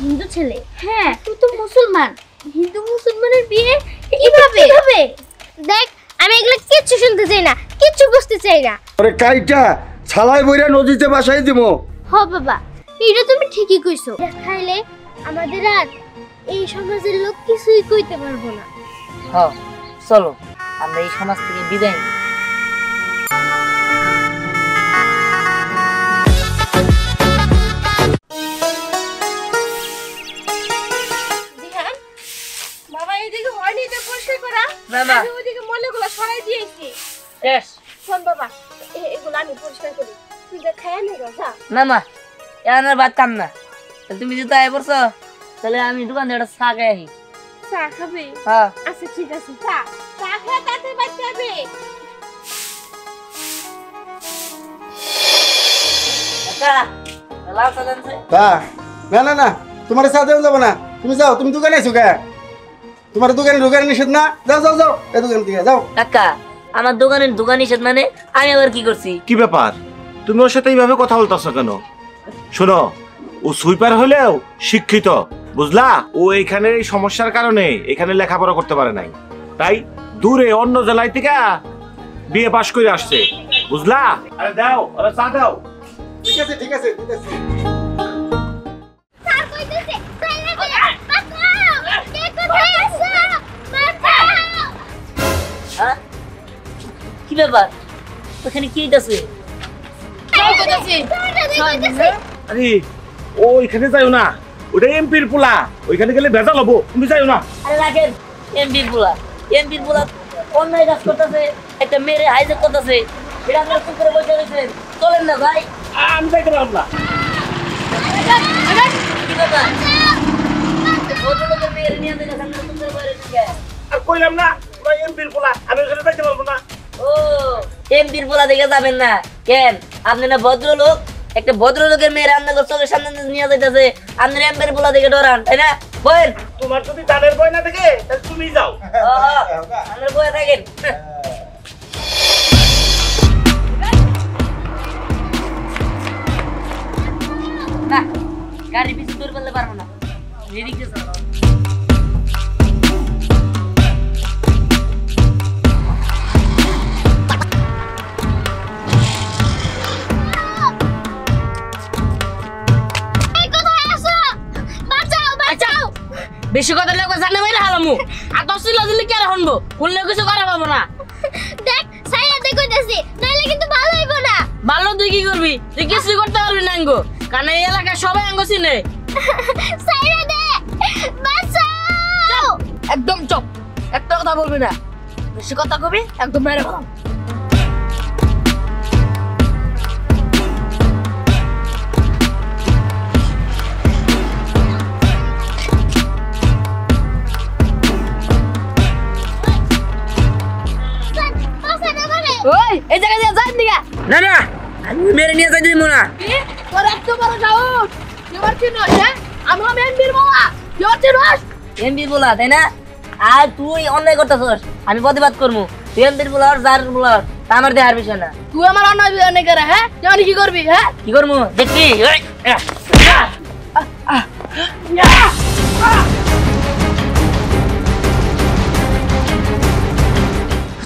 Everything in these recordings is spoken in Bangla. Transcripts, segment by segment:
হিন্দু ছেলে, হ্যাঁ তুই তো মুসলমান। হিন্দু মুসলমানের বিয়ে কিভাবে? দেখ আমি এগুলো কিচ্ছু শুনতে চাই না, কিচ্ছু বুঝতে চাই না। আরে কাইটা ছালাই বইরা নদীতে বাসাই দিমু। হ বাবা, এটা তুমি ঠিকই কইছো। খাইলে আমাদের আর এই সমাজের লোক কিছুই কইতে পারবো না। হ্যাঁ চলো আমরা এই সমাজ থেকে বিদায় নিই। বাবা এইদিকে হয়নি, এটা পরিষ্কার করা। মামা আমি ওইদিকে ময়লাগুলো সরাই দিয়েছি। শেষ। শোন বাবা, এগুলো আমি পরিষ্কার করি, তুই যা খায় না যা। মামা এখন আর ভাত খাম না, তুমি যেহেতু আয় পড়ছো তাহলে আমি দোকান থেকে একটা চা খাই আহি। চা খাবে? হ্যাঁ আচ্ছা ঠিক আছে, চা খেয়ে তাতে বাচ্চা হবে। লাল চা দেন। না না না, তোমার চা দেওয়া যাবো না। তুমি যাও, তুমি দোকানে আছো কে? তোমার দোকানে ঢোকার নিষেধ না। যাও যাও যাও, এই দোকান থেকে যাও। কাকা আমার দোকানের দোকান নিষেধ মানে আমি আবার কি করছি? কি ব্যাপার, তুমি ওর সাথে এইভাবে কথা বলতেছো কেন? শোনো, ও সুইপার হলেও শিক্ষিত, বুঝলা? ও এখানে এই সমস্যার কারণে এখানে লেখাপড়া করতে পারে নাই, তাই দূরে অন্য জেলায় থেকে বিয়ে পাশ করে আসছে, বুঝলা? আরে দাও, আরে চা দাও। ঠিক আছে ঠিক আছে ঠিক আছে। স্যার কইতেছে সাইরা দে, বাঁচাও, কে কোথায় আছো? বাঁচাও। হ্যাঁ কি ব্যাপার, ওখানে কি হইতাছে? আরে ও এখানে যাও না, ওটা এমপির পোলা, ওইখানে গেলে ভেজাল হবো, তুমি যাও না। আরে রাখেন, এমপির পোলা অন্যায় কাজ করতেছে, একটা মেরে হাইজেক করতেছে, এটা আপনারা চুপ করে বসে রয়েছেন, চলেন না ভাই। আমি যাইতে পারবো না। কি ব্যাপার, ভদ্রলোকের মেয়ের নিয়ে যাইতেছে, আপনারা চুপ করে বসে রয়েছেন কেন? আর কইলাম না ওরা এমপির পোলা, আমি ওখানে যাইতে পারবো না। ও এমপির পোলা দেখে যাবেন না কেন? আপনি না ভদ্রলোক, একটা ভদ্রলোকের মেয়ের আপনাদের চোখের সামনে নিয়ে যাইতেছে, আপনি এমপির পোলা দেখে ডরান, তাই না? বলেন, তোমার যদি দানের ভয় না থাকে তাহলে তুমি যাও। আপনার বয়ে থাকেন। না গাড়ি পিছু দূর করতে পারবো না, এদিকে চলো। বেশি কথা লাগবে জানে মেরে হালামু, আর দশ দিলে কে শুনবো, শুনলে কিছু করা পাবো না। দেখ সাইরা দে কইতাছি, নাইলে কিন্তু ভালো হইব না। ভালো তুই কি করবি? তুই কিছু করতে পারবি না আঙ্গো, কারণ এই এলাকায় সবাই আঙ্গো চিনে। সাইরা দে, বাঁচাও। একদম চুপ, একটা কথা বলবি না, বেশি কথা কবি একদম মেরে ফেলাম। ওই এই জায়গা দিয়ে যান দিগা। না না আমি মেরে নিয়ে যাই দিমু না। তোর এত বড় সাহস, কেমন চিনস? আমি এমপির বাবা, কেমন চিনস? এমপির বলা তাই না? আর তুই অন্যায় করতেছস, আমি প্রতিবাদ করবো। তুই এমপির বলার যার বলার তা আমার দেহার বিষয় না। তুই আমার অন্যায় করে, হ্যাঁ জানি কি করবি? হ্যাঁ কি করবো দেখবি?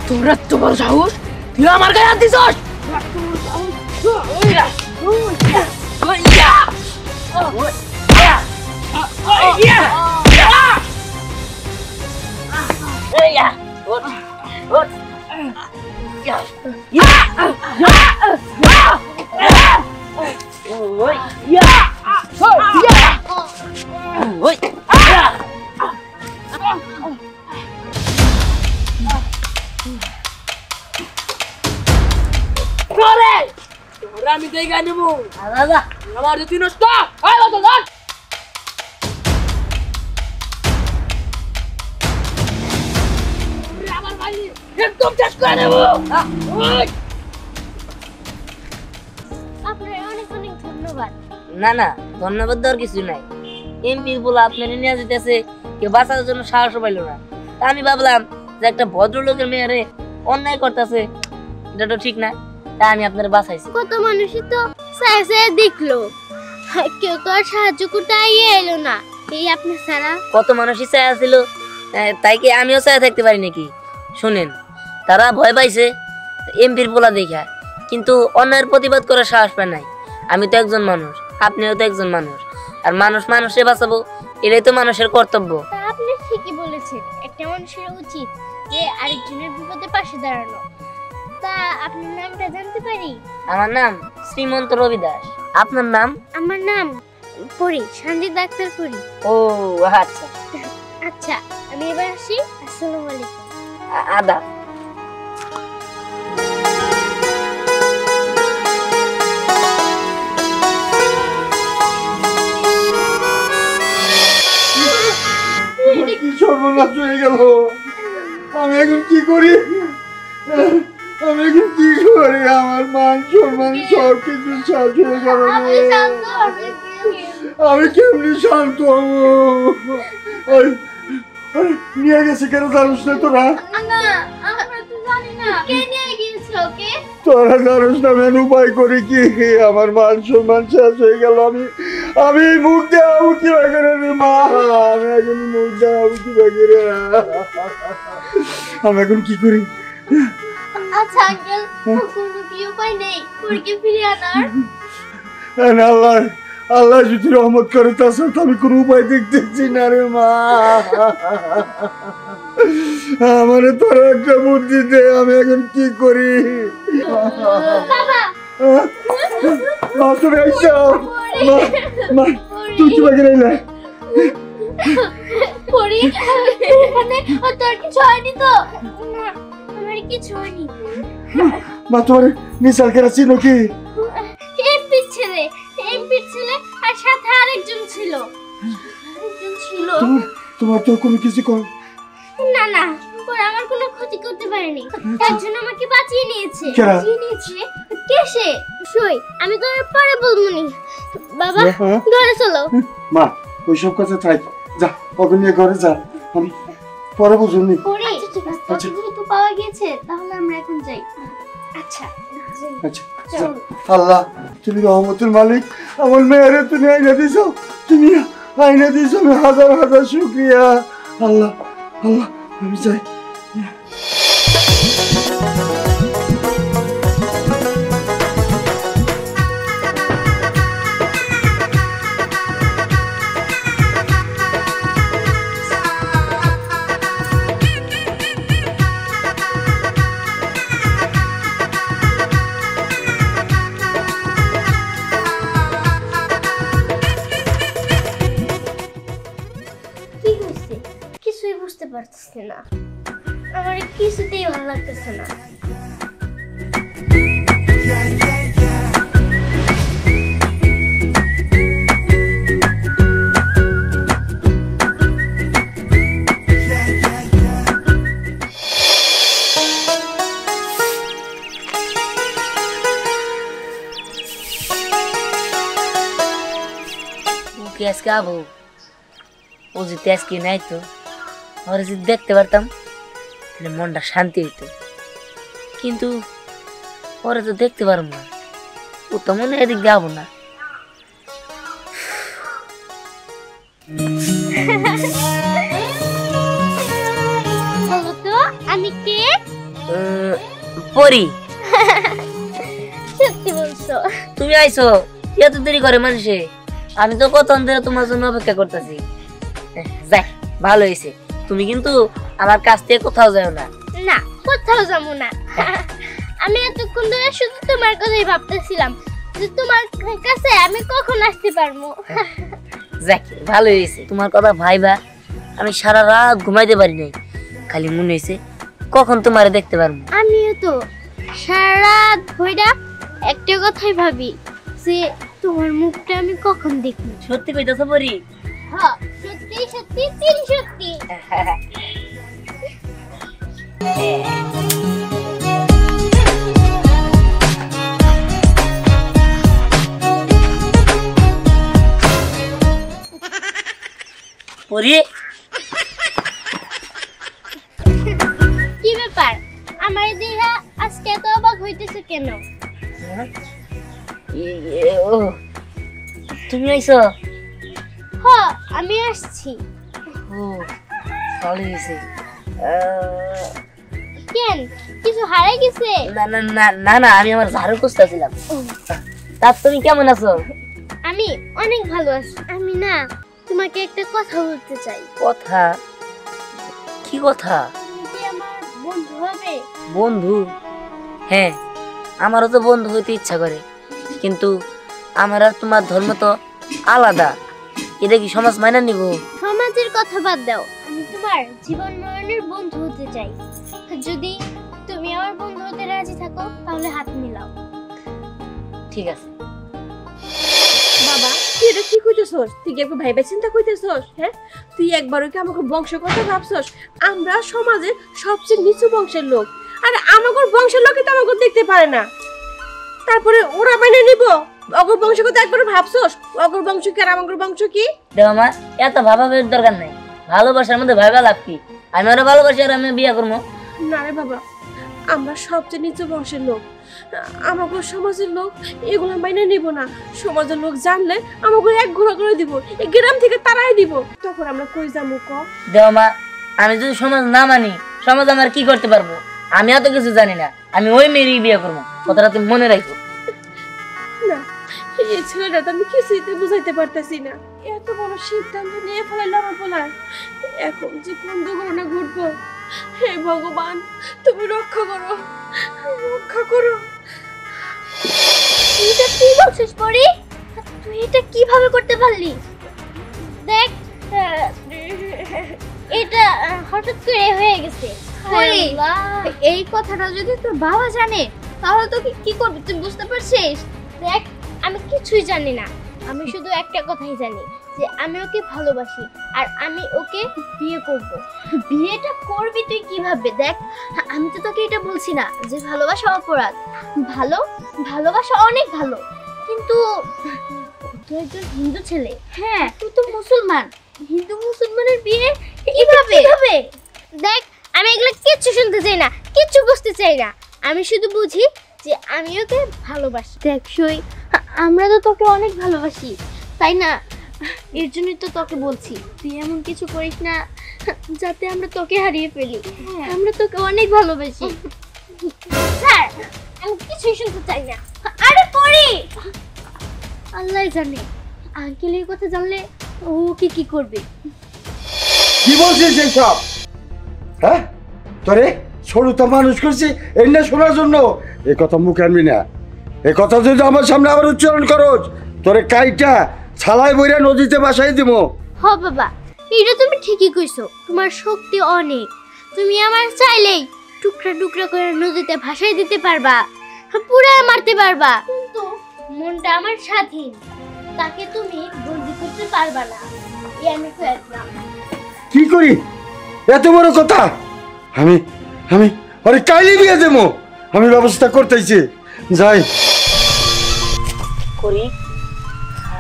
তোর এত বড় সাহস, তুই আমার গায়ে হাত দিছস? আমি জায়গা নেবো, আমার যদি নষ্ট আমার ভাই একদম শেষ করে নেবো। আপনার অনেক অনেক ধন্যবাদ। না না ধন্যবাদ দেওয়ার কিছু নাই, এমপি বলা আপনার নিয়ে যেতেছে, কেউ বাঁচার জন্য সাহস পাইল না। তা আমি ভাবলাম যে একটা ভদ্রলোকের মেয়েরে অন্যায় করতেছে, এটা তো ঠিক না, তা আমি আপনার বাঁচাইছি। কত মানুষই তো চায় চায় দেখলো, কেউ তো আর সাহায্য করতে এলো না, এই আপনি ছাড়া। কত মানুষই চায়া ছিল, তাই কি আমিও চায়া থাকতে পারি নাকি? শুনেন, তারা ভয় পাইছে এমপির পোলা দেখা, কিন্তু অন্যায়ের প্রতিবাদ করার সাহস পায় নাই। আমি তো একজন মানুষ, আপনিও তো একজন মানুষ, আর মানুষ মানুষে বাঁচাবো, এটাই তো মানুষের কর্তব্য। তা আপনি ঠিকই বলেছেন, একটা মানুষের উচিত যে আরেকজনের বিপদে পাশে দাঁড়ানো। তা আপনার নামটা জানতে পারি? আমার নাম শ্রীমন্ত রবি দাস। আপনার নাম? আমার নাম পরি, সঞ্জিত ডাক্তার পরি। ও আচ্ছা আচ্ছা, আমি এবার আসি। আসসালামু আলাইকুম। আদাব। কি সর্বনাশ হয়ে গেল, আমি এখন কি করি, আমি এখন কি করি, আমার মান সম্মান সব কিছু শেষ হয়ে গেল। আমি কেমনি শান্ত হবো? নিয়ে গেছে কেন জানিস না তোরা? তোরা জানিস না মেন উপায় করি কি? আমার মান সম্মান শেষ হয়ে গেল। আমি মুখ দেওয়া কি বাগের রে মা, আমি এখন মুখ দেওয়া কি বাগের, আমি এখন কি করি? আচ্ছা আঙ্কেল, কোনো কি উপায় নেই পরীকে ফিরে আনার? আল্লাহ আল্লাহ যদি রহমত করে, তাছাড়া আমি কোনো উপায় দেখতেছি না রে মা। আমার তোরা একটা বুদ্ধি দে, আমি এখন কি করি? মা তুমি আইসো, মা তুই কি বাকি রইলে? পরি এখানে তোর কিছু হয়নি তো? না, আমার কিছু হয়নি। মা তোমার মিসাল কেরা ছিল কি? এমপির ছেলে আর সাথে আরেকজন ছিল। তোমার তো কোনো কিছু কর? না না, ওরা আমার কোনো ক্ষতি করতে পারেনি, তার জন্য আমাকে বাঁচিয়ে নিয়েছে। কে সে? সই, আমি তোমার পরে বলবনি। বাবা ঘরে চলো। মা ওইসব কথা থাক, যা ওকে নিয়ে ঘরে যা, আমি পরে বুঝুনি। আচ্ছা যেহেতু পাওয়া গেছে তাহলে আমরা এখন যাই। আচ্ছা আচ্ছা আল্লাহ তুমি রহমতের মালিক, আমার মেয়েরে তুমি আইনা দিছো, তুমি আইনা দিছো, আমি হাজার হাজার শুকরিয়া। আল্লাহ আল্লাহ আমি যাই। বুঝতে পারতেছি না, আমার কিছুতেই ভালো লাগতেছে না। আজকে আবু ও যদি আজকে নাই তো, ওরা যদি দেখতে পারতাম তাহলে মনটা শান্তি হইতো, কিন্তু ওরা তো দেখতে পারব না, ও তো মনে এদিক যাবো না। আমি কে? পরি। সত্যি বলছো? তুমি আইছো এত দেরি করে মানুষে, আমি তো কতক্ষণ ধরে তোমার জন্য অপেক্ষা করতেছি। যাই ভালো হয়েছে, তুমি কিন্তু আমার কাছ থেকে কোথাও যাও না। না, কোথাও যাবো না। আমি এতক্ষণ ধরে শুধু তোমার কথাই ভাবতেছিলাম যে তোমার কাছে আমি কখন আসতে পারবো। যাক ভালো হয়েছে, তোমার কথা ভাইবা আমি সারা রাত ঘুমাইতে পারি নাই, খালি মনে হয়েছে কখন তোমারে দেখতে পারবো। আমিও তো সারা রাত ভইরা একটা কথাই ভাবি যে তোমার মুখটা আমি কখন দেখবো। সত্যি কইতাছো পরি? হ্যাঁ সত্যি সত্যি, তিন সত্যি। পরি হইতেছে কেন? ও তুমি আইছো? হ, আমি আসছি। ও ভালো হয়েছে। কেন, কিছু হারাই গেছে? না না না না না, আমি আমার ঝাড়ু খুঁজতেছিলাম। তা তুমি কেমন আছো? আমি অনেক ভালো আছি। আমি না তোমাকে একটা কথা বলতে চাই। কথা? কি কথা? তুমি কি আমার বন্ধু হবে? বন্ধু? হ্যাঁ, আমারও তো বন্ধু হইতে ইচ্ছা করে, কিন্তু আমার আর তোমার ধর্ম তো আলাদা। এটা কি সমাজ মাইনা নিব? সমাজের কথা বাদ দাও, আমি তোমার জীবন মরণের বন্ধু হতে চাই। যদি তুমি আমার বন্ধু হতে রাজি থাকো তাহলে হাত মিলাও। ঠিক আছে। বাবা তুই এটা কি কইতেছস? তুই কি একটু ভাইবা চিন্তা কইতেছস? হ্যাঁ, তুই একবারও কি আমাকে বংশ কথা ভাবছস? আমরা সমাজের সবচেয়ে নিচু বংশের লোক, আর আমাগর বংশের লোকই তো আমাকে দেখতে পারে না, তারপরে ওরা মানে নিব? অগর বংশ কথা একবার ভাবছস? অগর বংশ কি আর আমাগর বংশ কি? দেখো মা, এত ভাবাবের দরকার নাই। ভালোবাসার মধ্যে ভাইবা লাভ কি? আমি ওরা ভালোবাসি আর আমি বিয়ে করবো। না রে বাবা, আমরা সবচেয়ে নিচু বংশের লোক, আমাকে সমাজের লোক এগুলো মাইনে নিব না। সমাজের লোক জানলে আমাকে এক ঘোরা করে দিব, এই গ্রাম থেকে তারাই দিব। তখন আমরা কই যাবো ক? দেখো মা, আমি যদি সমাজ না মানি, সমাজ আমার কি করতে পারবো? আমি এত কিছু জানি না। আমি ওই মেয়েরই বিয়ে করবো, কথাটা তুমি মনে রাখো। না, এই ছেলেটা তো আমি কিছুতে বুঝাইতে পারতেছি না। এত বড় সিদ্ধান্ত নিয়ে ফেলাইলো আমার বলার, এখন যে কোন দুর্ঘটনা ঘটবো। হে ভগবান, তুমি রক্ষা করো, রক্ষা করো। এটা কি বলছিস পরি? তুই এটা কিভাবে করতে পারলি? দেখ, এটা হঠাৎ করে হয়ে গেছে। পরি, এই কথাটা যদি তোর বাবা জানে তাহলে তোকে কি করবি তুই বুঝতে পারছিস? দেখ, আমি কিছুই জানি না। আমি শুধু একটা কথাই জানি যে আমি ওকে ভালোবাসি আর আমি ওকে বিয়ে করব। বিয়েটা করবি তুই কিভাবে? দেখ, আমি তো তোকে এটা বলছি না যে ভালোবাসা অপরাধ। ভালোবাসা অনেক ভালো, কিন্তু তুই একজন হিন্দু ছেলে। হ্যাঁ তুই তো মুসলমান, হিন্দু মুসলমানের বিয়ে কিভাবে? দেখ, আমি এগুলো কিচ্ছু শুনতে চাই না, কিচ্ছু বুঝতে চাই না। আমি শুধু বুঝি যে আমি ওকে ভালোবাসি। দেখ সই, আমরা তো তোকে অনেক ভালোবাসি, তাই না? এর জন্যই তো তোকে বলছি তুই এমন কিছু করিস না যাতে আমরা তোকে হারিয়ে ফেলি। আমরা তোকে অনেক ভালোবাসি। স্যার, আমি কিছুই শুনতে চাই না। আরে পরি, আল্লাহ জানে আঙ্কেল এই কথা জানলে ও কি করবে। কি বলছিস এইসব? হ্যাঁ, তোরে ছোটটা মানুষ করছি এই না শোনার জন্য? এ কথা মুখে আনবি না। এ কথা যদি আমার সামনে আবার উচ্চারণ করস, তোরে কাইটা ছালাই বইরা নদীতে বাসাই দিব। হ বাবা, এটা তুমি ঠিকই কইছো। তোমার শক্তি অনেক, তুমি আমার চাইলেই টুকরা টুকরা করে নদীতে ভাসাই দিতে পারবা, পুরা মারতে পারবা। কিন্তু মনটা আমার স্বাধীন, তাকে তুমি বন্দি করতে পারবা না। এই আমি কইলাম। কি করি? এত বড় কথা! আমি আমি আরে কাইলি বিয়ে দেবো। আমি ব্যবস্থা করতেছি, যাই। করি,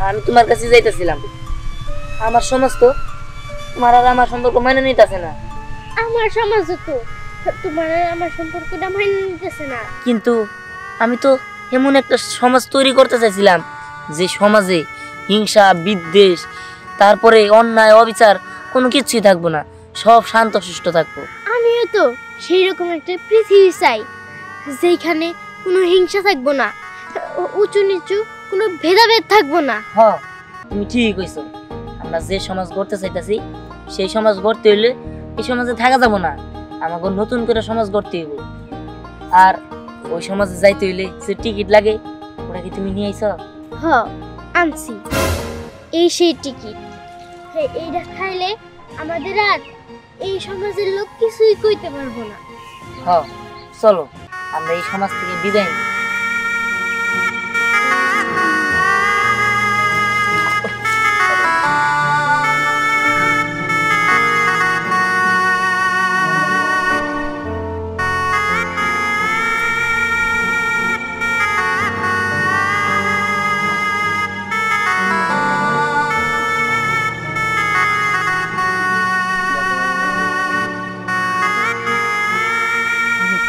আমি তোমার কাছে যাইতেছিলাম। আমার সমাজ তো তোমার আর আমার সম্পর্ক মেনে নিতেছে না। আমার সমাজ তো তোমার আর আমার সম্পর্কটা মেনে নিতেছে না। কিন্তু আমি তো এমন একটা সমাজ তৈরি করতে চাইছিলাম যে সমাজে হিংসা, বিদ্বেষ, তারপরে অন্যায়, অবিচার কোনো কিছুই থাকবো না, সব শান্ত সুষ্ঠ থাকবো। আমিও তো সেই রকম একটা পৃথিবী চাই যেখানে কোনো হিংসা থাকবো না, উঁচু নিচু কোনো ভেদাভেদ থাকবো না। হ, তুমি ঠিকই কইছো। আমরা যে সমাজ গড়তে চাইতেছি সেই সমাজ গড়তে হইলে এই সমাজে থাকা যাব না, আমাকে নতুন করে সমাজ গড়তে হইব। আর ওই সমাজে যাইতে হইলে যে টিকিট লাগে ওটা কি তুমি নিয়ে আইছো? হ, আনছি। এই সেই টিকিট। এইটা খাইলে আমাদের আর এই সমাজের লোক কিছুই কইতে পারবো না। হ, চলো আমরা এই সমাজ থেকে বিদায় নিই।